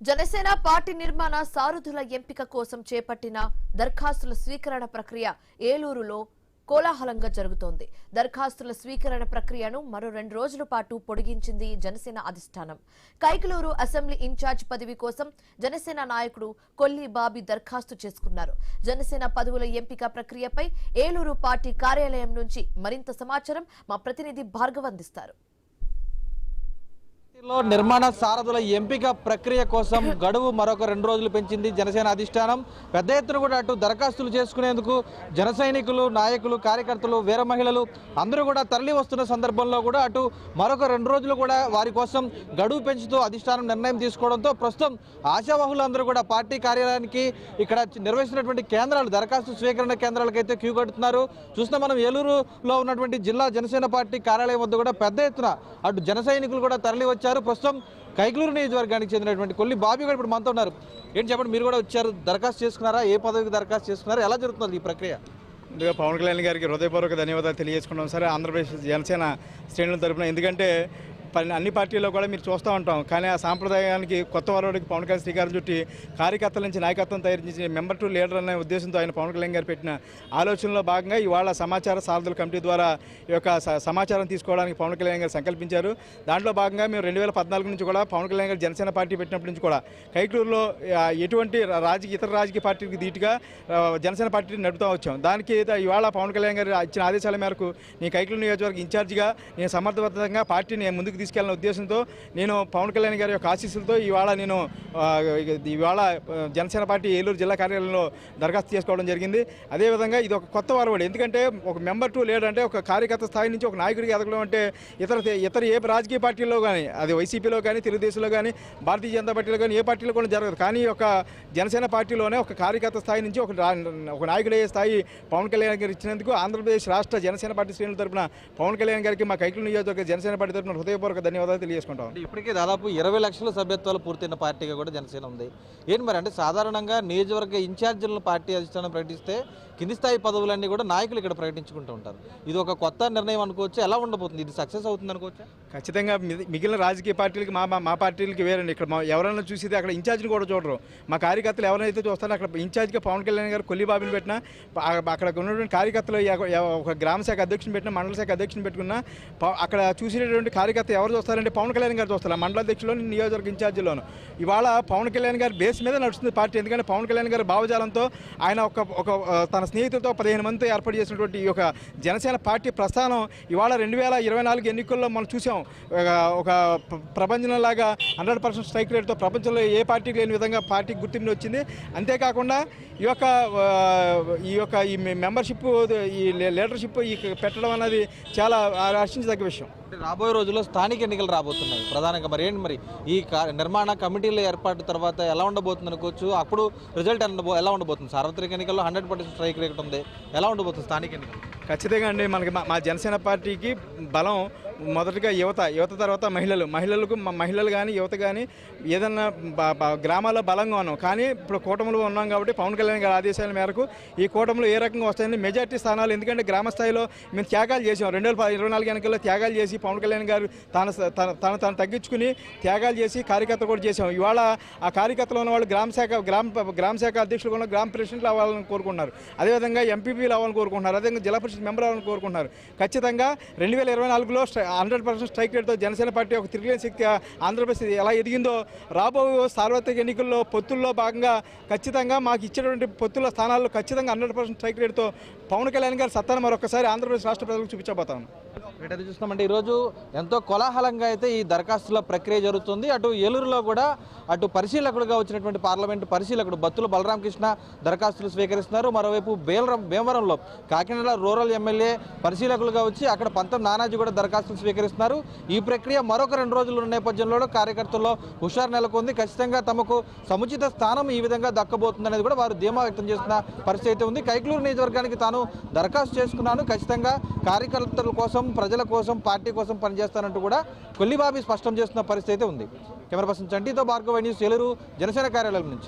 Janasena party నిర్మాణ సారథుల ఎంపిక కోసం చేపట్టిన దరఖాస్తుల స్వీకరణ ప్రక్రియ ఏలూరులో కోలాహలంగా జరుగుతోంది. దరఖాస్తుల స్వీకరణ ప్రక్రియను మరో 2 రోజుల పాటు పొడిగించింది జనసేన అధిష్టానం. కైకలూరు అసెంబ్లీ ఇన్ఛార్జ్ పదవి కోసం జనసేన నాయకుడు కొల్లి బాబీ దరఖాస్తు చేసుకున్నారు. జనసేన పదవుల ఎంపిక ప్రక్రియపై ఏలూరు పార్టీ కార్యాలయం నుంచి మరింత సమాచారం మా ప్రతినిధి భార్గవ్ అందిస్తారు. నిర్మాణ సారథుల ఎంపిక ప్రక్రియ కోసం గడువు మరొక 2 రోజులు పెంచింది జనసేన అధిష్టానం. పెద్ద ఎత్తున కూడా అటు దరఖాస్తులు చేసుకునేందుకు జన సైనికులు, నాయకులు, కార్యకర్తలు, వీర మహిళలు అందరూ కూడా తరలి వస్తున్న సందర్భంలో కూడా అటు మరొక 2 రోజులు కూడా వారి కోసం గడువు పెంచుతూ అధిష్టానం నిర్ణయం తీసుకోవడంతో ప్రస్తుతం ఆశావాహులందరూ కూడా పార్టీ కార్యాలయానికి ఇక్కడ నిర్వహిస్తున్నటువంటి కేంద్రాలు, దరఖాస్తు స్వీకరణ కేంద్రాలకైతే క్యూ కడుతున్నారు. చూస్తున్నా మనం ఏలూరులో ఉన్నటువంటి జిల్లా జనసేన పార్టీ కార్యాలయం వద్ద కూడా పెద్ద ఎత్తున అటు జన సైనికులు కూడా తరలి వచ్చారు. ప్రస్తుతం కైకలూరు నియోజకవర్గానికి చెందినటువంటి కొల్లి బాబీ కూడా ఇప్పుడు మనతో ఉన్నారు. ఏంటి చెప్పండి, మీరు కూడా వచ్చారు, దరఖాస్తు చేసుకున్నారా? ఏ పదవికి దరఖాస్తు చేసుకున్నారా? ఎలా జరుగుతుంది ఈ ప్రక్రియ? ముందుగా పవన్ కళ్యాణ్ గారికి హృదయపూర్వక ధన్యవాదాలు తెలియజేసుకున్నాం సార్, ఆంధ్రప్రదేశ్ జనసేన శ్రేణుల తరఫున. ఎందుకంటే అన్ని పార్టీల్లో కూడా మీరు చూస్తూ ఉంటాం, కానీ ఆ సాంప్రదాయానికి కొత్త వరవడికి పవన్ కళ్యాణ్ శ్రీకారం చుట్టి కార్యకర్తల నుంచి నాయకత్వం తయారు చేసి మెంబర్ టు లీడర్ అనే ఉద్దేశంతో ఆయన పవన్ కళ్యాణ్ గారు పెట్టిన ఆలోచనలో భాగంగా ఇవాళ సమాచార సారథుల కమిటీ ద్వారా ఈ యొక్క సమాచారం తీసుకోవడానికి పవన్ కళ్యాణ్ గారు సంకల్పించారు. దాంట్లో భాగంగా మేము 2014 నుంచి కూడా పవన్ కళ్యాణ్ గారు జనసేన పార్టీ పెట్టినప్పటి నుంచి కూడా కైకలూరులో ఎటువంటి ఇతర రాజకీయ పార్టీకి ధీటుగా జనసేన పార్టీని నడుపుతూ వచ్చాం. దానికి ఇవాళ పవన్ కళ్యాణ్ గారు ఇచ్చిన ఆదేశాల మేరకు నేను కైకలూరు నియోజకవర్గ ఇన్ఛార్జిగా నేను సమర్థవంతంగా పార్టీని ముందుకు తీసుకెళ్లిన ఉద్దేశంతో నేను పవన్ కళ్యాణ్ గారి యొక్క ఆశీస్సులతో ఇవాళ జనసేన పార్టీ ఏలూరు జిల్లా కార్యాలయంలో దరఖాస్తు చేసుకోవడం జరిగింది. అదేవిధంగా ఇది ఒక కొత్త వరవడి. ఎందుకంటే ఒక మెంబర్ టు లీడర్ అంటే ఒక కార్యకర్త స్థాయి నుంచి ఒక నాయకుడికి ఎదగడం అంటే ఇతర ఏ రాజకీయ పార్టీల్లో కానీ, అది వైసీపీలో కానీ, తెలుగుదేశంలో కానీ, భారతీయ జనతా పార్టీలో కానీ ఏ పార్టీలో కూడా జరగదు. కానీ ఒక జనసేన పార్టీలోనే ఒక కార్యకర్త స్థాయి నుంచి ఒక నాయకుడయ్యే స్థాయి పవన్ కళ్యాణ్ గారు ఇచ్చినందుకు ఆంధ్రప్రదేశ్ రాష్ట్ర జనసేన పార్టీ శ్రేణుల తరఫున పవన్ కళ్యాణ్ గారికి మా కైకలూరు నియోజకవర్గ జనసేన పార్టీ తరఫున హృదయపూర్వక ధన్యవాదాలు తెలియజేసుకుంటాం. ఇప్పటికే దాదాపు 20 లక్షల సభ్యత్వాలు పూర్తయిన పార్టీగా కూడా జనసేన ఉంది. ఏంటి మరి అంటే సాధారణంగా నియోజకవర్గ ఇన్ఛార్జీలను పార్టీ అధిష్టానం ప్రకటిస్తే కింది స్థాయి పదవులన్నీ కూడా నాయకులు ఇక్కడ ప్రకటించుకుంటూ ఉంటారు. ఇది ఒక కొత్త నిర్ణయం అనుకోవచ్చు. ఎలా ఉండబోతుంది? ఇది సక్సెస్ అవుతుంది అనుకోవచ్చు? ఖచ్చితంగా మిగిలిన రాజకీయ పార్టీలకి మా పార్టీలకి వేరండి. ఇక్కడ ఎవరైనా చూసేది అక్కడ ఇన్ఛార్జిని కూడా చూడరు. మా కార్యకర్తలు ఎవరైతే చూస్తారో అక్కడ ఇన్ఛార్జిగా పవన్ కళ్యాణ్ గారు కొల్లి బాబీని పెట్టినా, అక్కడ ఉన్నటువంటి కార్యకర్తలు ఒక గ్రామ శాఖ అధ్యక్షుని పెట్టినా, మండల శాఖ అధ్యక్షుని పెట్టుకున్నా అక్కడ చూసేటటువంటి కార్యకర్త ఎవరు చూస్తారంటే పవన్ కళ్యాణ్ గారు చూస్తారు. మండల అధ్యక్షులను, నియోజకవర్గ ఇన్ఛార్జీలోను ఇవాళ పవన్ కళ్యాణ్ గారి బేస్ మీద నడుస్తుంది పార్టీ. ఎందుకంటే పవన్ కళ్యాణ్ గారి భావజాలంతో ఆయన తన స్నేహితులతో 15 మందితో ఏర్పాటు చేసినటువంటి ఈ యొక్క జనసేన పార్టీ ప్రస్థానం ఇవాళ 2024 ఎన్నికల్లో మనం చూసాం. ఒక ప్రపంచంలాగా 100% స్ట్రైక్ రేట్తో ప్రపంచంలో ఏ పార్టీకి లేని విధంగా పార్టీకి గుర్తింపు వచ్చింది. అంతేకాకుండా ఈ మెంబర్షిప్, ఈ లీడర్షిప్ పెట్టడం అనేది చాలా హర్షించదగ్గ విషయం. రాబోయే రోజుల్లో స్థానిక ఎన్నికలు రాబోతున్నాయి ప్రధానంగా. మరి ఈ నిర్మాణ కమిటీల ఏర్పాటు తర్వాత ఎలా ఉండబోతుంది అనుకోవచ్చు? అప్పుడు రిజల్ట్ ఎలా ఉండబోతుంది? సార్వత్రిక ఎన్నికల్లో 100% స్ట్రైక్ రేట్ ఉంది. ఎలా ఉండబోతుంది స్థానిక ఎన్నికలు? ఖచ్చితంగా అండి. మనకి మా జనసేన పార్టీకి బలం మొదటిగా యువత తర్వాత మహిళలు కానీ యువత కానీ ఏదన్నా గ్రామాల్లో బలంగా ఉన్నాం. కానీ ఇప్పుడు కూటమిలో ఉన్నాం కాబట్టి పవన్ కళ్యాణ్ గారి ఆదేశాల మేరకు ఈ కూటమిలో ఏ రకంగా వస్తాయని మెజార్టీ స్థానాలు, ఎందుకంటే గ్రామ స్థాయిలో మేము త్యాగాలు చేసాం. 2024 ఎన్నికల్లో త్యాగాలు చేసి పవన్ కళ్యాణ్ గారు తను తగ్గించుకుని త్యాగాలు చేసి కార్యకర్తలు కూడా చేసాం. ఇవాళ ఆ కార్యకర్తలు ఉన్న వాళ్ళు గ్రామ శాఖ అధ్యక్షులు కూడా గ్రామ ప్రెసిడెంట్లు అవ్వాలని కోరుకుంటున్నారు. అదేవిధంగా ఎంపీపీలు అవ్వాలని కోరుకుంటున్నారు. అదేవిధంగా జిల్లా పరిషత్ మెంబర్ అవ్వాలని కోరుకుంటున్నారు. ఖచ్చితంగా 2024లో 100% స్ట్రైక్ రేట్తో జనసేన పార్టీ ఒక తిరిగిలేని శక్తి ఆంధ్రప్రదేశ్ ఎలా ఎదిగిందో రాబో సార్వత్రిక ఎన్నికల్లో పొత్తుల్లో భాగంగా ఖచ్చితంగా మాకు ఇచ్చేటువంటి పొత్తుల స్థానాల్లో ఖచ్చితంగా 100% స్ట్రైక్ రేట్తో పవన్ కళ్యాణ్ గారి సత్తాను మరొకసారి ఆంధ్రప్రదేశ్ రాష్ట్ర ప్రజలకు చూపించబోతాను. వీటది చూస్తామంటే ఈరోజు ఎంతో కోలాహలంగా అయితే ఈ దరఖాస్తుల ప్రక్రియ జరుగుతుంది. అటు ఏలూరులో కూడా అటు పరిశీలకుడుగా వచ్చినటువంటి పార్లమెంటు పరిశీలకుడు బత్తుల బలరామకృష్ణ దరఖాస్తులు స్వీకరిస్తున్నారు. మరోవైపు భీమవరంలో కాకినాడ రూరల్ ఎమ్మెల్యే పరిశీలకులుగా వచ్చి అక్కడ పంతం నానాజీ కూడా దరఖాస్తులు స్వీకరిస్తున్నారు. ఈ ప్రక్రియ మరొక 2 రోజులు ఉన్న నేపథ్యంలో కార్యకర్తల్లో హుషారు నెలకొంది. ఖచ్చితంగా తమకు సముచిత స్థానం ఈ విధంగా దక్కబోతుందనేది కూడా వారు ధీమా వ్యక్తం చేస్తున్న పరిస్థితి అయితే ఉంది. కైకలూరు నియోజకవర్గానికి తాను దరఖాస్తు చేసుకున్నాను, ఖచ్చితంగా కార్యకర్తల కోసం, ప్రజల కోసం, పార్టీ కోసం పనిచేస్తానంటూ కూడా కొల్లి బాబీ స్పష్టం చేస్తున్న పరిస్థితి అయితే ఉంది. కెమెరా పర్సన్ చంటితో భార్గవ న్యూస్, ఏలూరు జనసేన కార్యాలయం నుంచి.